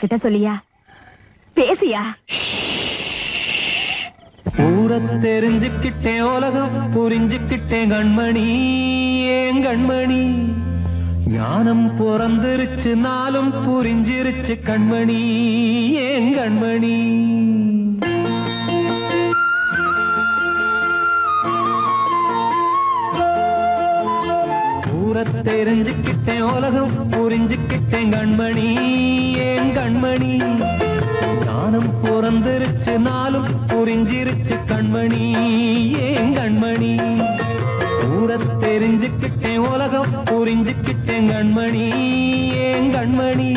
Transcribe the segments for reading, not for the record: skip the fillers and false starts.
கிட்ட சொல்லியா பேசியா? ஊரை தெரிஞ்சுக்கிட்டேன், உலகம் புரிஞ்சுக்கிட்டேன் கண்மணி, ஏன் கண்மணி. ஞானம் பிறந்திருச்சு, நாளும் புரிஞ்சிருச்சு கண்மணி, ஏன் கண்மணி. ஊரை தெரிஞ்சுக்கிட்டேன், உலகம் புரிஞ்சுக்கிட்டேன் கண்மணி, ஏன் கண்மணி. ஞானம் பிறந்திருச்சு, நாளும் புரிஞ்சிருச்சு கண்மணி, ஏன் கண்மணி. ஊரை தெரிஞ்சுக்கிட்டேன், உலகம் புரிஞ்சுக்கிட்டேன் கண்மணி, ஏன் கண்மணி.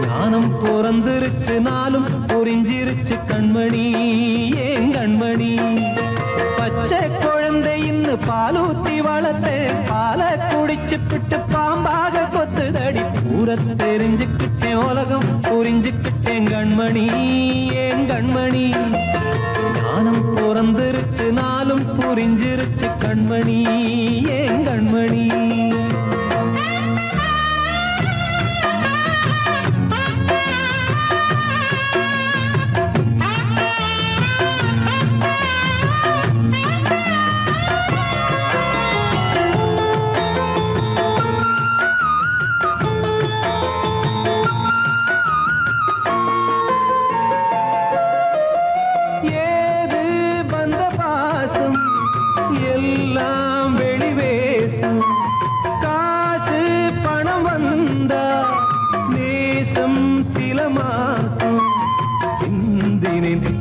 ஞானம் பிறந்திருச்சு, நாளும் புரிஞ்சிருச்சு கண்மணி, ஏன் கண்மணி. பச்சை குழந்தையின்னு பாலூத்தி வளர்த்தேன், பாலை குடிச்சு பிட்டு பாம்பாக கொத்துதடி. ஊரை தெரிஞ்சுக்கிட்டேன், உலகம் புரிஞ்சுக்கிட்டேன் கண்மணி, ஏன் கண்மணி. ஞானம் பிறந்திருச்சு, நாளும் புரிஞ்சிருச்சு கண்மணி, ஏன் கண்மணி.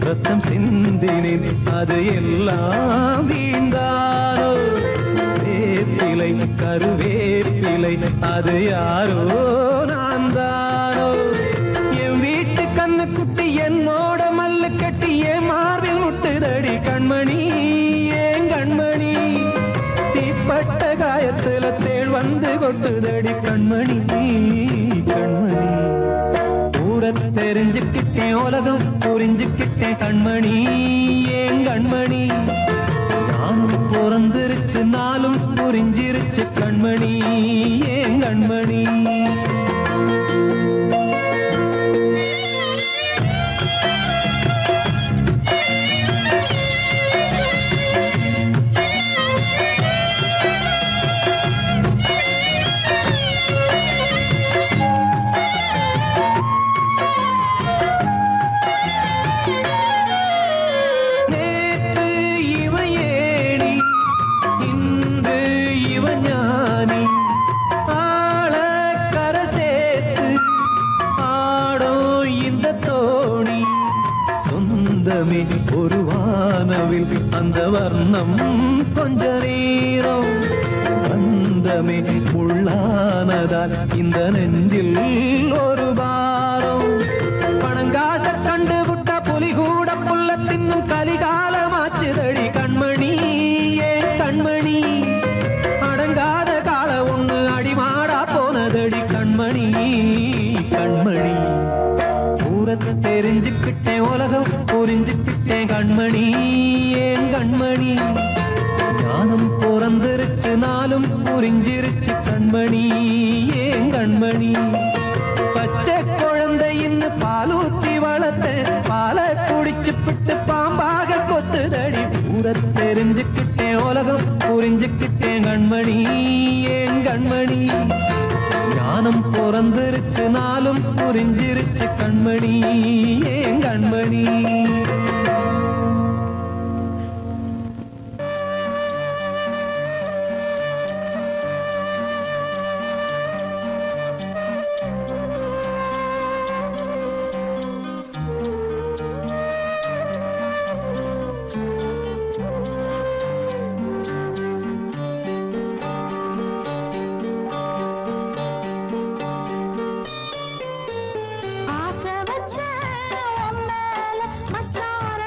ரத்தம் சிந்தினேன், அது எல்லாம் வீந்தாரோ. வேப்பிலை கருவேப்பிலை, அது யாரோ நான் தானோ. என் வீட்டு கண்ணு குட்டி என்னோட மல்லு கட்டி என் மார்பில் முட்டுதடி கண்மணி, ஏன் கண்மணி. தீப்பட்ட காயத்துல தேள் வந்து கொட்டுதடி கண்மணி, கண்மணி. ஊரை தெரிஞ்சுக்கிட்டேன், உலகம் புரிஞ்சுக்கிட்டேன் கண்மணி, ஏன் கண்மணி. நானும் பிறந்திருச்சு, நாளும் புரிஞ்சிருச்சு கண்மணி, ஏன் கண்மணி. ஒரு வானவில் அந்த வர்ணம் கொஞ்ச நேரம் வந்தமே உள்ளானதால் இந்த நெஞ்சில் ஒரு பாரம். பணங்காச கண்டு விட்ட புலி கூட புல்ல தின்னும் கலிகாலமாச்சுதடி கண்மணி, ஏன் கண்மணி. அடங்காத கால ஒண்ணு அடிமாடா போனதடி கண்மணி, கண்மணி. ஊரை தெரிஞ்சுக்கிட்டேன், உலகம் புரிஞ்சுக்கிட்டேன் கண்மணி, ஏன் கண்மணி. ஞானம் பிறந்திருச்சு, நாளும் புரிஞ்சிருச்சு கண்மணி, ஏன் கண்மணி. பச்சை குழந்தையின்னு பாலூத்தி வளர்த்தேன், பாலை குடிச்சு பிட்டு பாம்பாக கொத்துதடி. ஊரை தெரிஞ்சுக்கிட்டேன், உலகம் புரிஞ்சுக்கிட்டேன் கண்மணி, ஏன் கண்மணி. ஞானம் பிறந்திருச்சு, நாளும் புரிஞ்சிருச்சு கண்மணி, ஏன் கண்மணி. ஆசை வச்ச உன் மேல மச்சார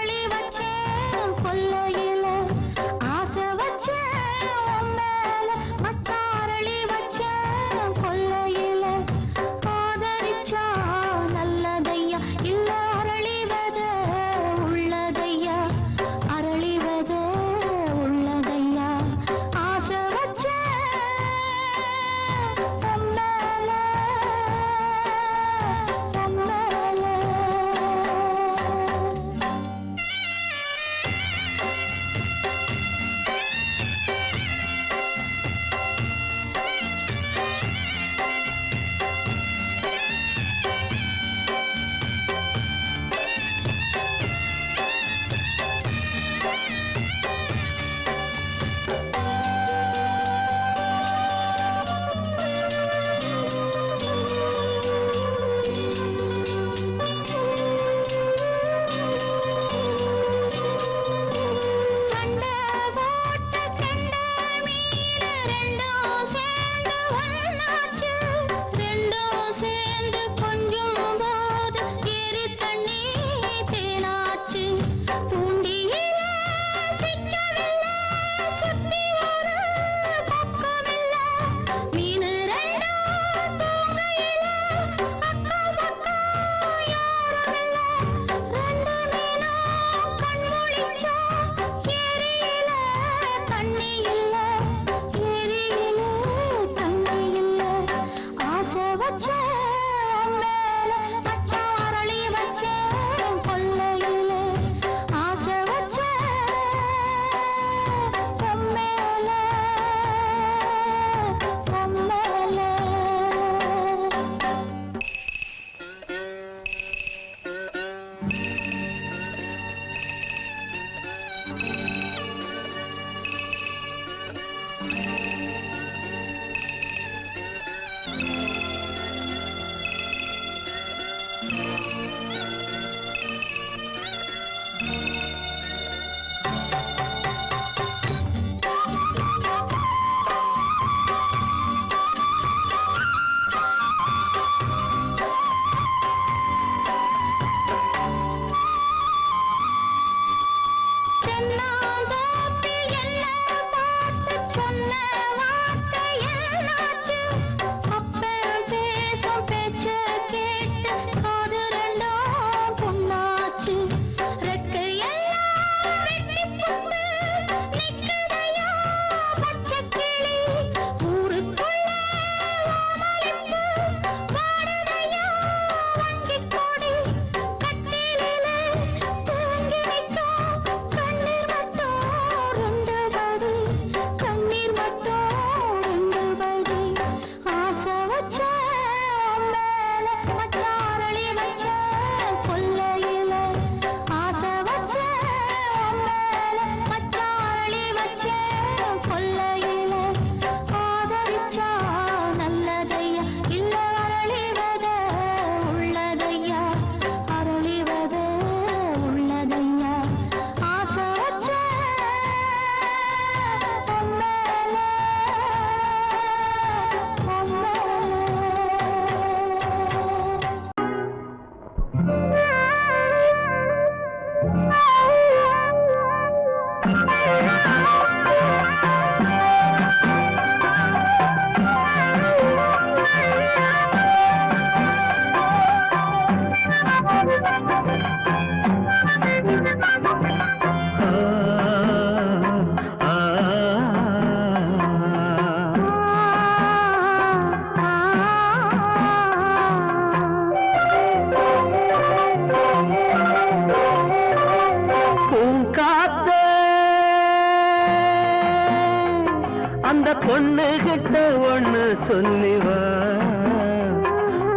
அந்த பொண்ணு கிட்ட ஒண்ணு சொல்லிவா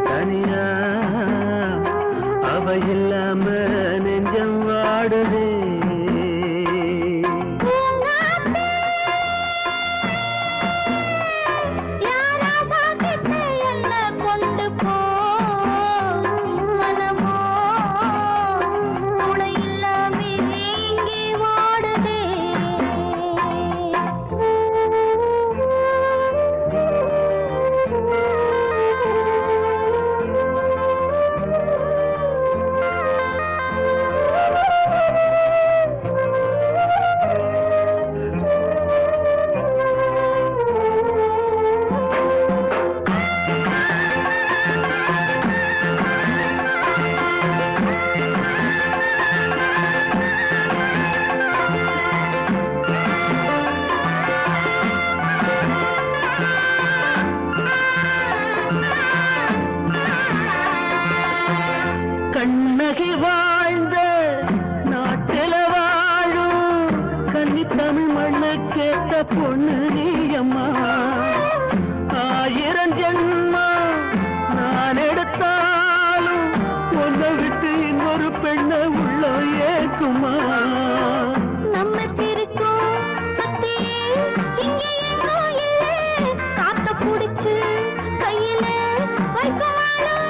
தனியா அவ இல்லாம நெஞ்சம் வாடுதே கண்ணகி வாழ்ந்த நாட்டில வாழும் கன்னி தமிழ் மண்ணு கேட்ட பொண்ணு நீயம்மா 1000 ஜென்மா நான் எடுத்தாலும் ஒன்ன விட்டு இன்னொரு பெண்ண உள்ள ஏக்குமா நம்ம திருக்கும் காத்த புடிச்சு கையில வைக்கவாளும்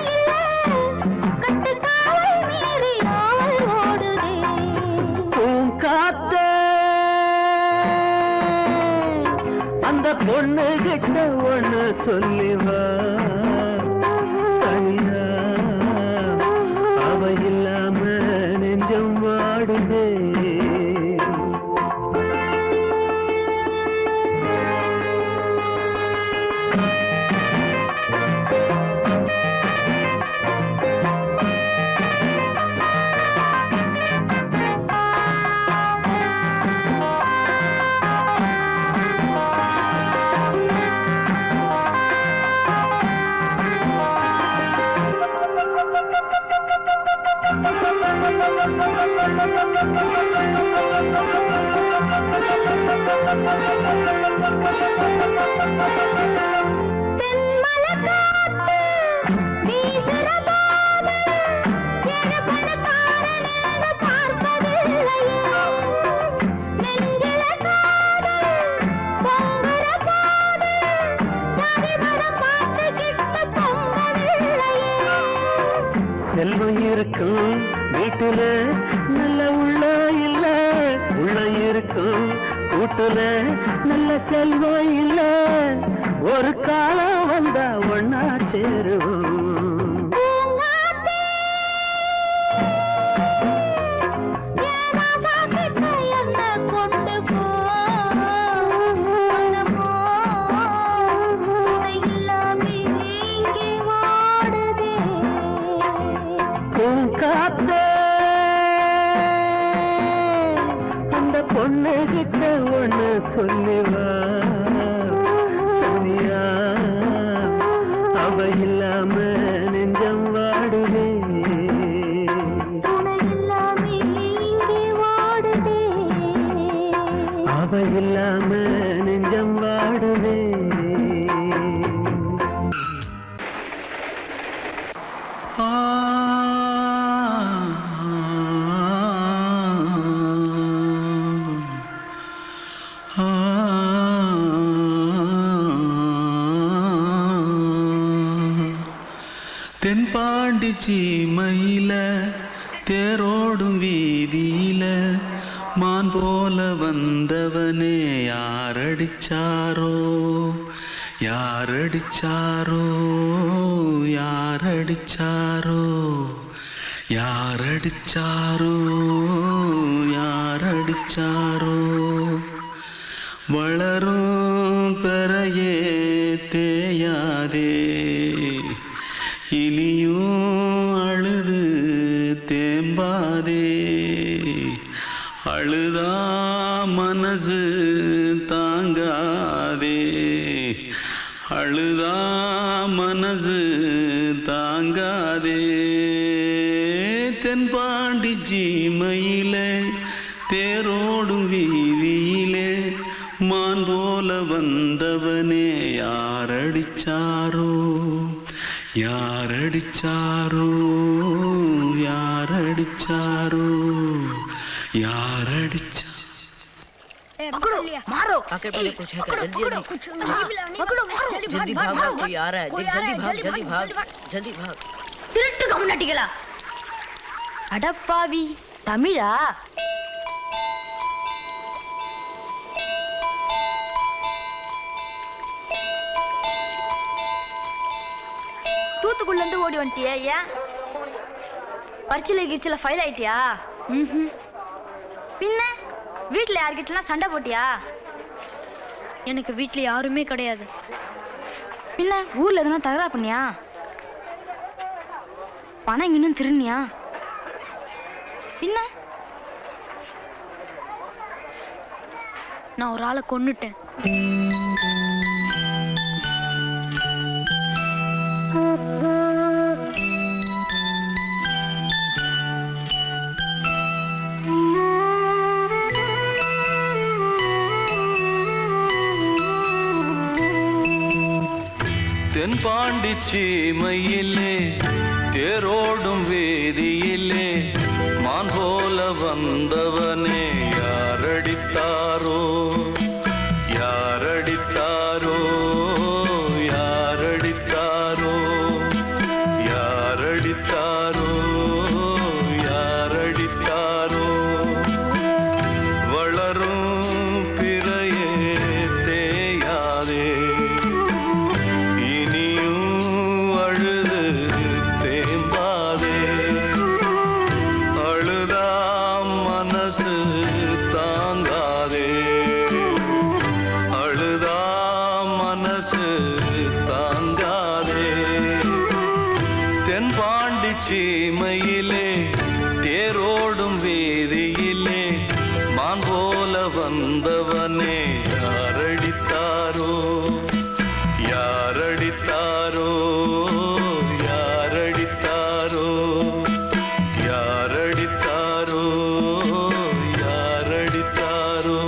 அந்த பொண்ணு கிட்ட ஒண்ணு சொல்லிவா தனியா அவ இல்லாம நெஞ்சம் வாடுதே செல்வம் இருக்கும் வீட்டுல நல்ல உள்ள இல்ல உள்ள இருக்கும் கூட்டுல நல்ல செல்வம் இல்ல ஒரு காலம் வந்தா ஒன்னா சேருவோம் அந்த பொண்ணு கிட்ட ஒண்ணு சொல்லிவா தனியா அவ இல்லாம நெஞ்சம் வாடுதே அவ இல்லாம நெஞ்சம் வாடுதே தென்பாண்டி சீமையில தேரோடும் வீதியில மான் போல வந்தவனே யாரடிச்சாரோ யாரடிச்சாரோ யாரடிச்சாரோ யாரடிச்சாரோ யாரடிச்சாரோ வளரும் பெறையே தேயாதே இனியும் அழுது மனசு தாங்காதே அழுதா மனசு தாங்காதே தென்பாண்டி சீமையிலே தேரோடும் வீதியிலே மான் போல வந்தவனே யாரடிச்சாரோ யாரடிச்சாரோ யாரடிச்சாரோ யாரடிச்சா पकड़ो मारो आके पहले कुछ है क्या जल्दी पकड़ो मारो जल्दी भाग भाग कोई आ रहा है जल्दी भाग जल्दी भाग திருட்டு கம்முனட்டிகளா அடப்பாவி தமிழா தூத்துக்குள்ள இருந்து ஓடி வந்துட்டியா ஏன் பரிச்சையில கிரிச்சில ஃபைல் ஆயிட்டியா பின்ன வீட்டுல யார்கிட்டலாம் சண்டை போட்டியா எனக்கு வீட்டுல யாருமே கிடையாது பின்ன ஊர்ல எதுனா தகராறு பண்ணியா பணம் இன்னும் திருநியா பின்ன நான் ஒரு ஆளை கொன்னுட்டேன் தென்பாண்டி சீமையிலே தேரோடும் வேதியிலே மான் போல வந்தவனே யாரடித்தாரோ யாரடித்தாரோ யாரடித்தாரோ யாரடித்தாரோ யாரடித்தாரோ வளரும் பிறையே தேயாதே சீமையிலே தேரோடும் வேதியிலே மான் போல வந்தவனே யாரடித்தாரோ யாரடித்தாரோ யாரடித்தாரோ யாரடித்தாரோ யாரடித்தாரோ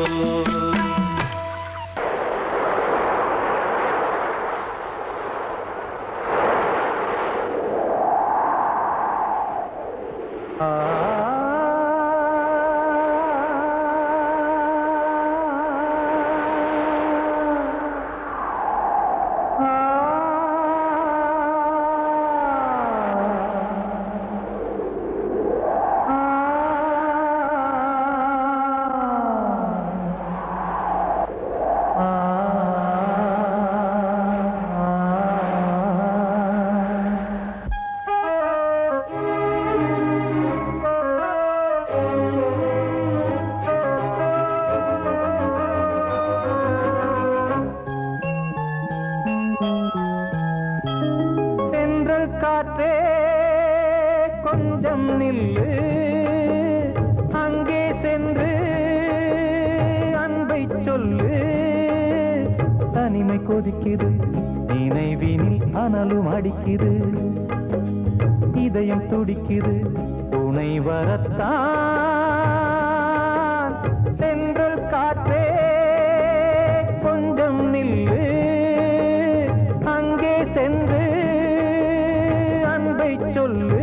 காற்றே கொஞ்சம் நில்லு அங்கே சென்று அன்பை சொல்லு தனிமை கொதிக்குது நினைவினில் அனலும் அடிக்குது இதயம் துடிக்குது துணை வரத்தான் சென்றல் காற்றே கொஞ்சம் நில்லு அங்கே சென்று அன்பை சொல்லு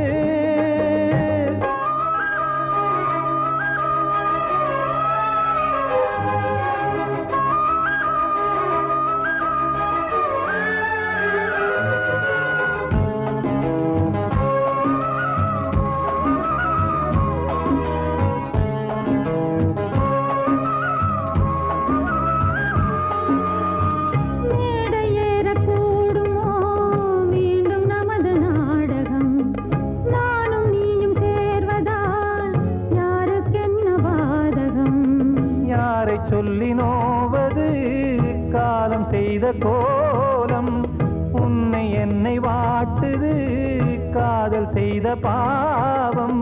சொல்லி நோவது காலம் செய்த கோலம் உன்னை என்னை வாட்டுது காதல் செய்த பாவம்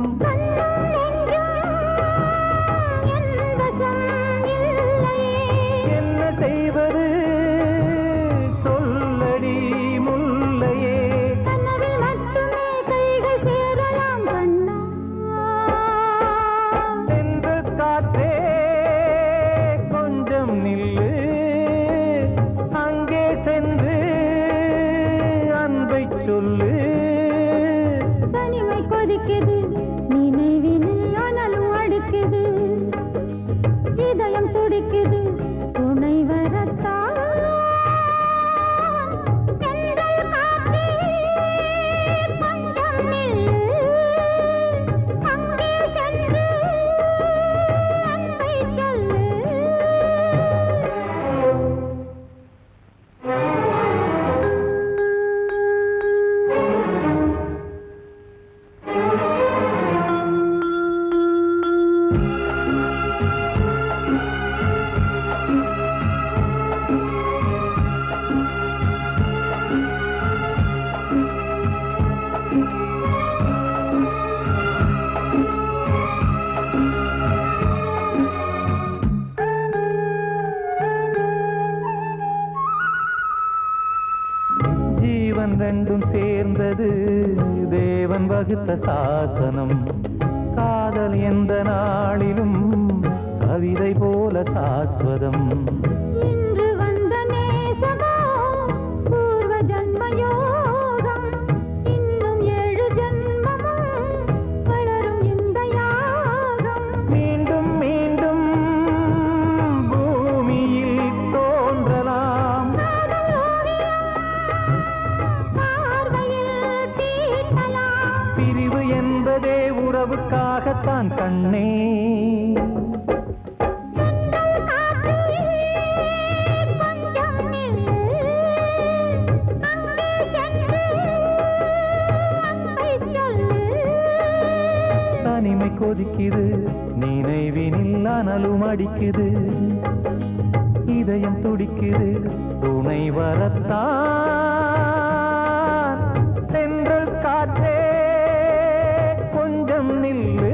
இல்லை துடிக்குது நினைவினில் அனலும் அடிக்குது இதயம் துடிக்குது துணை வரத்தான் தென்றல் காற்றே கொஞ்சம் நில்லு அங்கே சென்று அன்பை சொல்லு ஜீவன் ரெண்டும் சேர்ந்தது தேவன் வகுத்த சாசனம் காதல் எந்த நாளிலும் கவிதை போல சாஸ்வதம் இன்று வந்த நேசமோ பூர்வ ஜன்ம யோகம் இன்னும் 7 ஜன்மமும் வளரும் இந்த யாகம் மீண்டும் மீண்டும் பூமியில் தோன்றலாம் காதல் ஓவியம் பார்வையில் தீட்டலாம் பிரிவு என்பதே உறவுக்காகத்தான் கண்ணே தென்றல் காற்றே கொஞ்சம் நில்லு அங்கே சென்று அன்பை சொல்லு தனிமை கொதிக்குது நினைவினில் அனலும் அடிக்குது இதயம் துடிக்குது துணை வரத்தான் சென்றல் காற்றே கொஞ்சம் நில்லு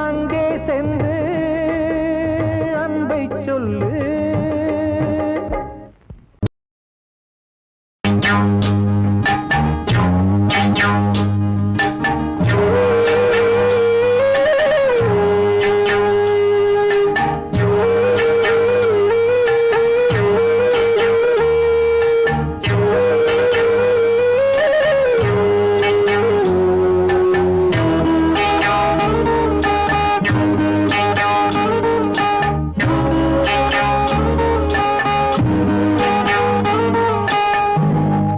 அங்கே சென்று அன்பை சொல்லு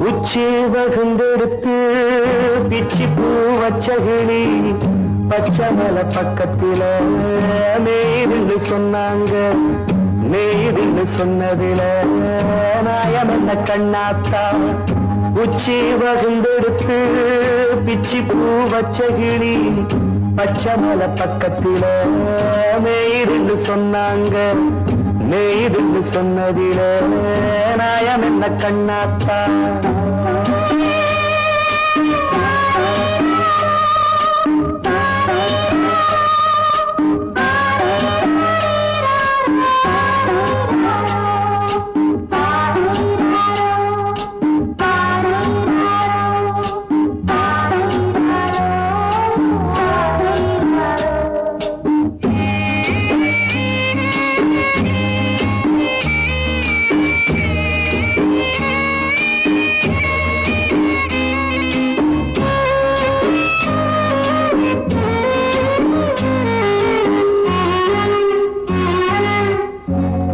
உச்சி வகுந்தெடுத்து பிச்சி பூ வச்சகிளி பச்சை மலை பக்கத்தில மேய்துன்னு சொன்னாங்க மேய்துன்னு சொன்னதில நாயம் என்ன கண்ணாத்தா உச்சி வகுந்தெடுத்து பிச்சி பூ வச்சகிளி பச்சை மலை பக்கத்தில மேய்துன்னு சொன்னாங்க மேய்துன்னு சொன்னதில நாயம் என்ன கண்ணாத்தா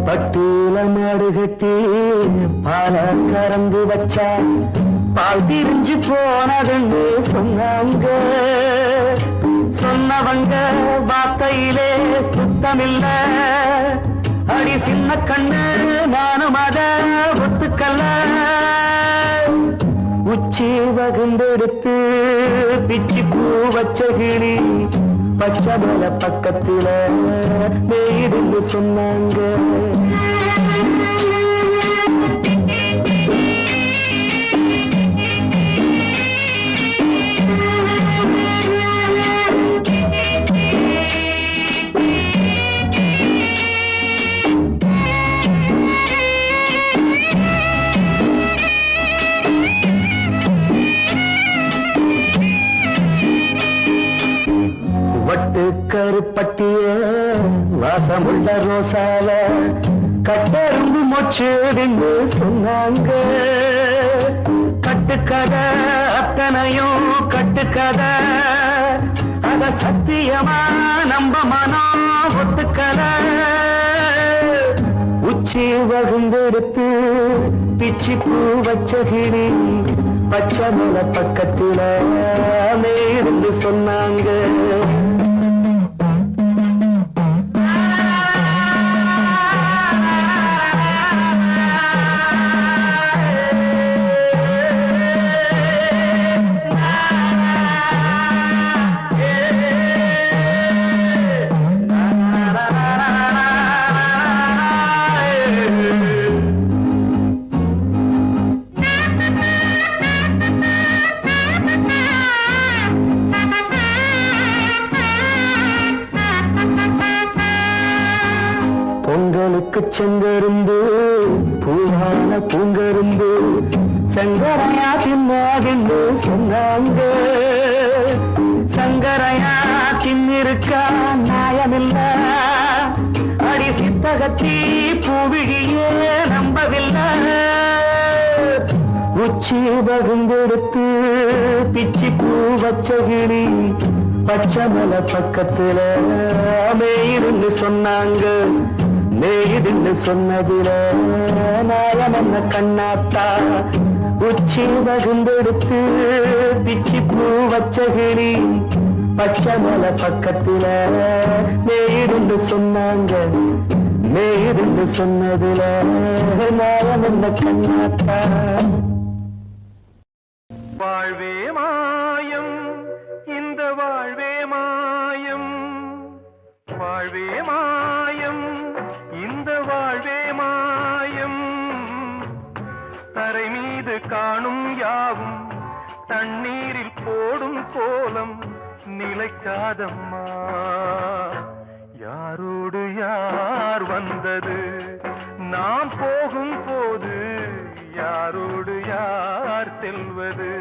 பட்டூல மாடு கட்டி பால கறந்து வச்சா பால் திரிஞ்சு போனதுன்னு சொன்னாங்க சொன்னவங்க வார்த்தையிலே சுத்தமில்ல அடி சின்ன கண்ணு நானும் அத ஒத்துக்கல்ல உச்சி வகுந்தெடுத்து பிச்சி பூ வச்ச கிளி பச்சை மலை பக்கத்தில மேய்துன்னு சொன்னாங்க வட்டு கருப்பட்டிய வாசமுள்ள ரோசால கட்டெரும்பு மொச்சுடுன்னு சொன்னாங்க கட்ட கட்டுக்கதை அத்தனையும் கட்டுக்கதை அத சத்தியமா நம்ப மனம் ஒத்துக்கதை உச்சி வகுந்தெடுத்து பிச்சி பூ வச்ச கிளி பச்சை மலை பக்கத்துல மேருந்து சொன்னாங்க பொங்கலுக்கு செங்கருந்து பூவான பூங்கருந்து சங்கரையா தின்னாகின்னு சொன்னாங்க சங்கரையா தின்னிருக்கா நியாயமில்ல அடி சித்தகத்தி பூவிழியே நம்பவில்லை உச்சி பகுந்தெடுத்து பிச்சி பூ வச்ச கிளி பச்சை மலை பக்கத்துல மேயிருந்து சொன்னாங்க மேயிருந்து சொன்னதுல நாயம் என்ன கண்ணாத்தா உச்சி பகுந்தெடுத்து பிச்சி பூ வச்ச கிளி பச்சை மலை பக்கத்துல மேயிருந்து சொன்னாங்க மேயிருந்து சொன்னதுல நாயம் என்ன கண்ணாத்தா வாழ்வே மாயம் இந்த வாழ்வே மாயம் வாழ்வே மாயம் இந்த வாழ்வே மாயம் தரை மீது காணும் யாவும் தண்ணீரில் போடும் கோலம் நிலைக்காதம்மா யாரோடு யார் வந்தது நாம் போகும் போது யாரோடு யார் செல்வது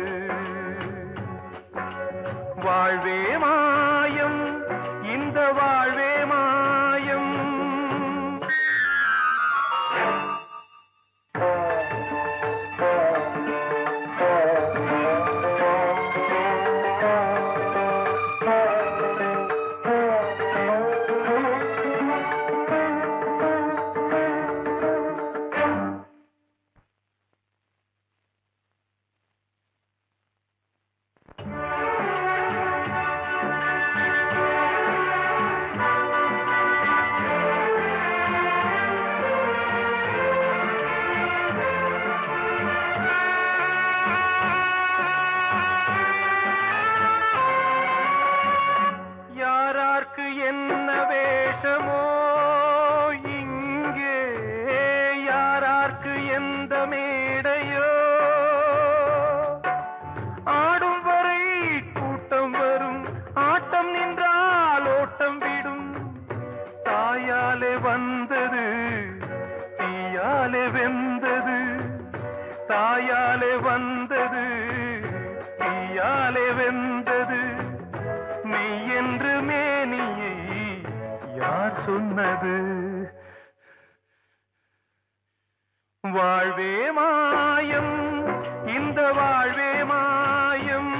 வாழ்வே மாயம் இந்த வாழ்வே மாயம் என்ன வேஷமோ இங்கே யாரார்க்கு எந்த மேடையோ ஆடும் வரை கூட்டம் வரும் ஆட்டம் நின்றால் ஓட்டம் விடும் தாயாலே வந்தது தீயாலே வெந்தது தாயாலே வந்தது தீயாலே வெந்தது மெய் என்று மேனியை யார் சொன்னது வாழ்வே மாயம் இந்த வாழ்வே மாயம்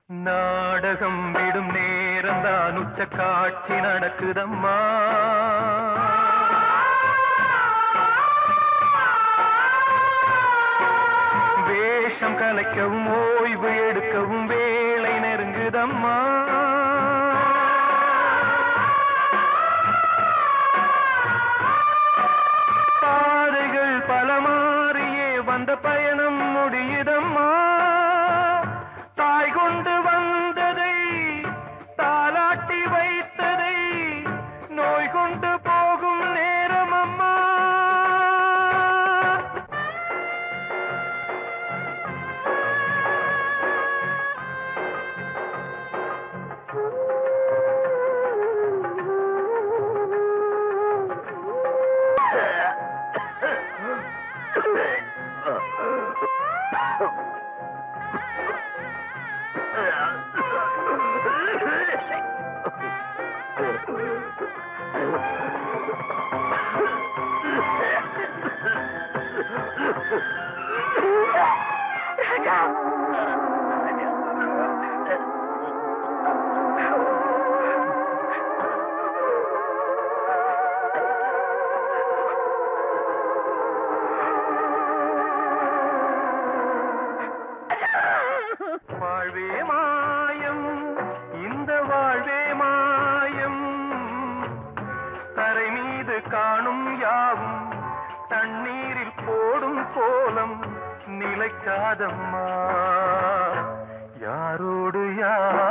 நாடகம் விடும் நேரம்தான் உச்ச காட்சி நடக்குதம்மா. வேஷம் கலைக்கவும் ஓய்வு எடுக்கவும் வேளை நெருங்குதம்மா. பாதைகள் பல மாறியே வந்த பயணம் முடியுதம்மா. தாய் கொண்டு வந்ததை தாலாட்டி வைத்ததை நோய் கொண்டு போகும் நேரம் அம்மா. வாழ்வே மாயம், இந்த வாழ்வே மாயம். தரை மீது காணும் யாவும் தண்ணீரில் போடும் கோலம் நிலைக்காதம்மா. யாரோடு யார்